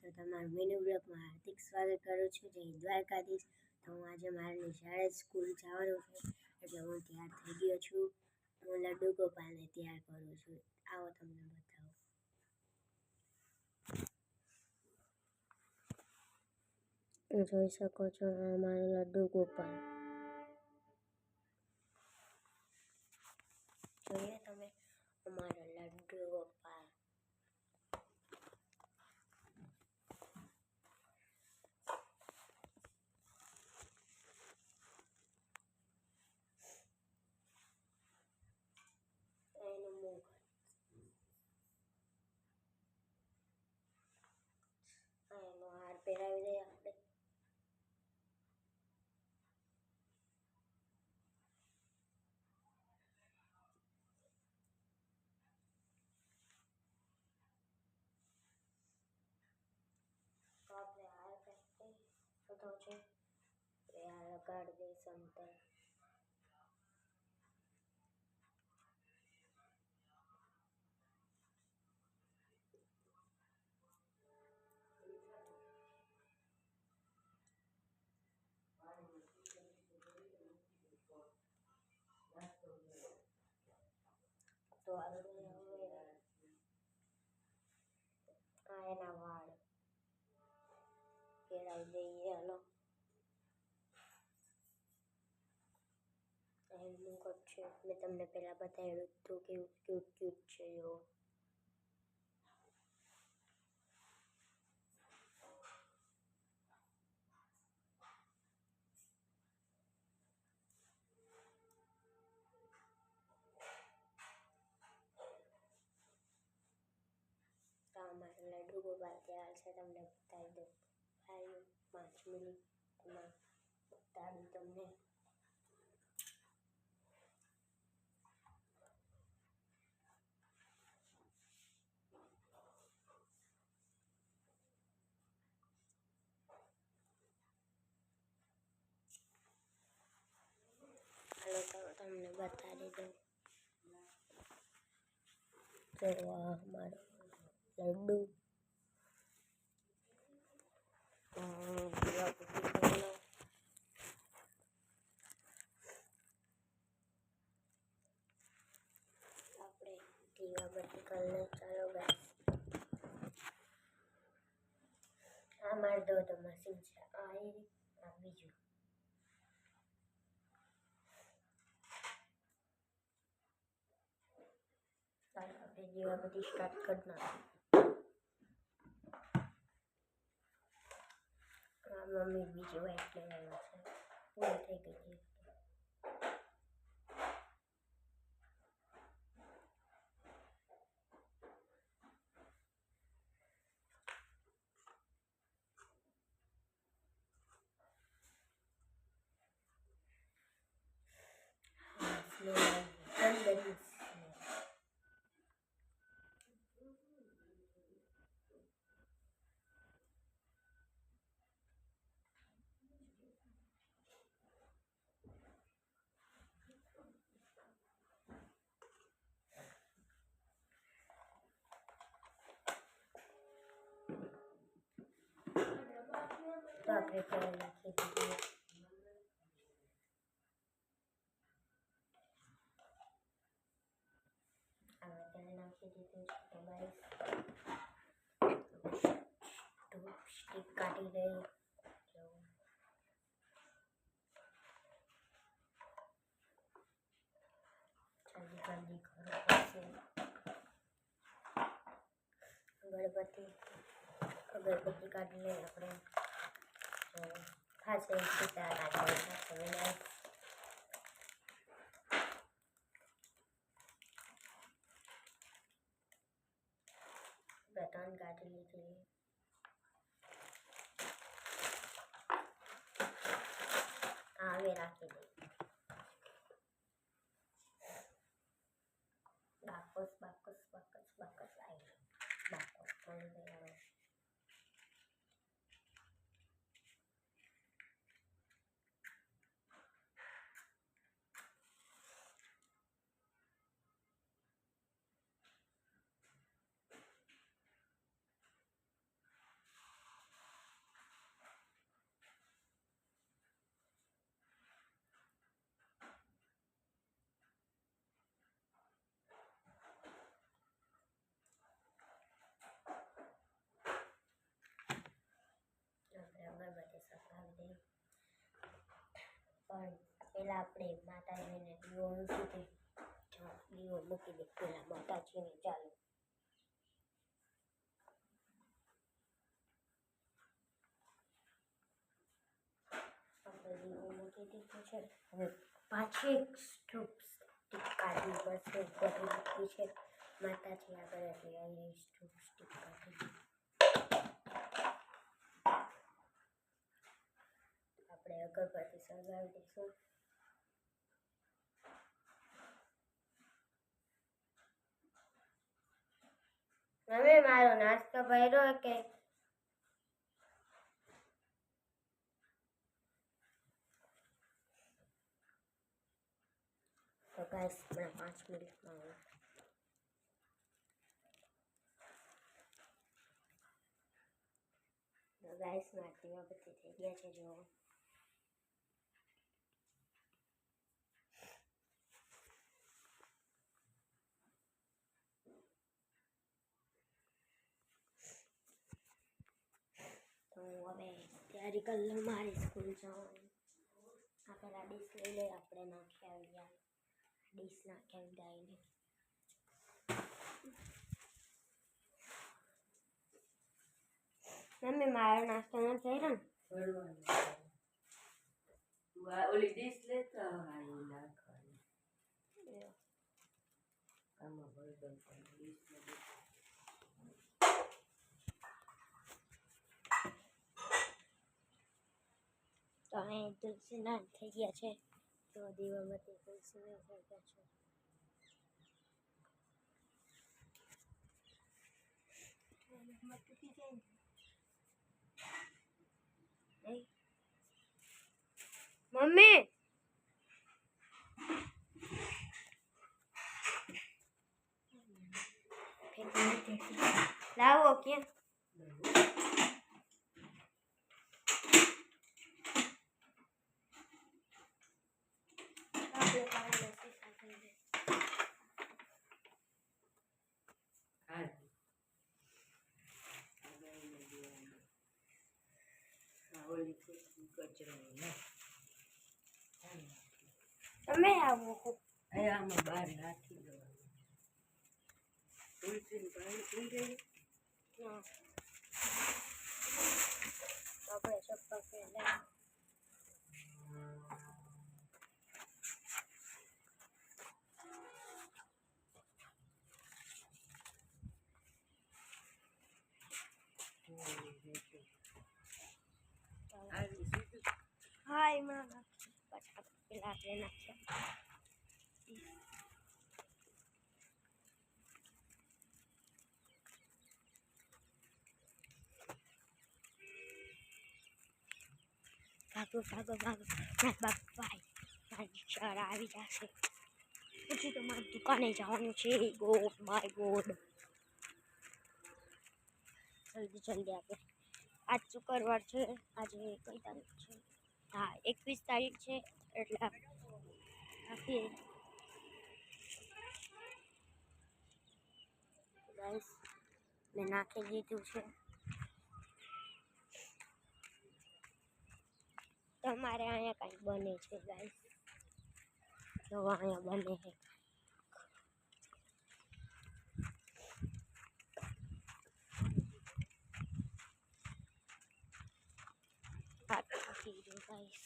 તો તમારું મેનુ બ્લોગમાં હાર્દિક સ્વાગત કરું છું. જય દ્વારકાધીશ. તો હું આજે મારી નિશાળે સ્કૂલ જવાનું છે, એટલે હું તૈયાર થઈ ગયો છું. હું લડ્ડુ ગોપાલને તૈયાર કરું છું. આવો તમને બતાવું. જોઈ શકો છો અમારો લડ્ડુ ગોપાલ. જોઈએ તમે અમારો લડ્ડુ ગોપાલ. એનું મુખ એનો હાર પહેરાવી દઈએ આપણે. તો આપણે હાર પહેરી બધો છે એ હાર લગાડી દઈશ અંતર. તો આપણે એના વાળ પહેરાવી દઈએ. હાલો, એનું મુકટ છે. મેં તમને પહેલા બતાવ્યું હતું કેવું ક્યુટ ક્યુટ છે. જો તો અમારા લડ્ડુ ગોપાલ તૈયાર છે. તમને બતાવી દઉં. 5 મિનિટમાં બતાવી તમને. હાલો, તો તમને બતાવી દઉં. તો અમારો લડ્ડુ આપણે દીવાબત્તી કરી લે. ચાલો ગાઈસ, આ મારી દો મશીન છે. આ બીજું. ચાલો આપણે દીવાબત્તી સ્ટાર્ટ કરી નાખીએ. મમ્મી બીજી વાઇટ લઈ આવ્યા છે. પૂરી થઈ ગઈ છે. તો આપણે તેલ નાખી દીધું. હવે તેલ નાખી દીધું છે. તો ગાઈસ, સ્ટીક કાઢી દઈએ. જલ્દી જલ્દી કરો પડશે. અગરબત્તી કાઢી લઈએ આપણે. ખાસ સીતા કાઢી લઈએ. બટન કાઢી લીધી. હવે રાખી દઈએ. બાકસ બાકસ બાકસ બાકસ આવી. બાકસ મળી ગયા. પણ પહેલાં આપણે માતાજીને દીવો મૂકી દે. દીવો મૂકી દે પહેલાં માતાજીને. ચાલો આપણે દીવો મૂકી દીધો છે. હવે પાછી એક સ્ટૂપ સ્ટીક કાઢવી પડશે. કરી દીધી છે માતાજી આગળ, એટલે અહીં સ્ટૂપ સ્ટીક કાઢી. આપણે અગરબત્તી સળગાવી દઈશું. હવે મારો નાસ્તો ભર્યો કે તો ગાઈસ હમણાં 5 મિનિટમાં ગાઈસ મારા દીવાબત્તી થઈ ગયા છે. જો તો હવે તૈયારી કરી લઉં મારી સ્કૂલ જવાની. આ પેલા ડીશ લઈ લઈએ આપણે. નાખી આવી યાર, ડીશ નાખી આવી ગાઈને. મમ્મી મારો નાસ્તો ન થઈ રહ્યો ને. ઓલી ડીશ લેતા આવી નાખવાની. આમાં બર્ગર પણ ડીશ તો અહીં તુલસીના થઈ ગયા છે. તો દીવાબત્તી તુલસીના થઈ ગયા છે. મમ્મી લાવો ક્યાં તમે આવો. આમાં બહાર નાખી દેવાનું. તુલસીને પાણી પી ગઈ. આપણે ચપ્પલ પહેરે. હા એમાં નાખી પાછા પેલા આપણે નાખ્યા. ભાગો ભાગો ભાગો. ના બાપાઈ મારી શાળા આવી જશે. પછી તો મારી દુકાને જવાનું છે. God my God. જલ્દી જલ્દી આપણે. આજ શુક્રવાર છે. આજે કઈ તારીખ છે? હા 21 તારીખ છે. એટલે આપીએ ગાઈસ. મેં નાખી દીધું છે. તમારે અહીંયા કંઈક બને છે ગાઈસ. જો અહીંયા બને છે. ગાઈસ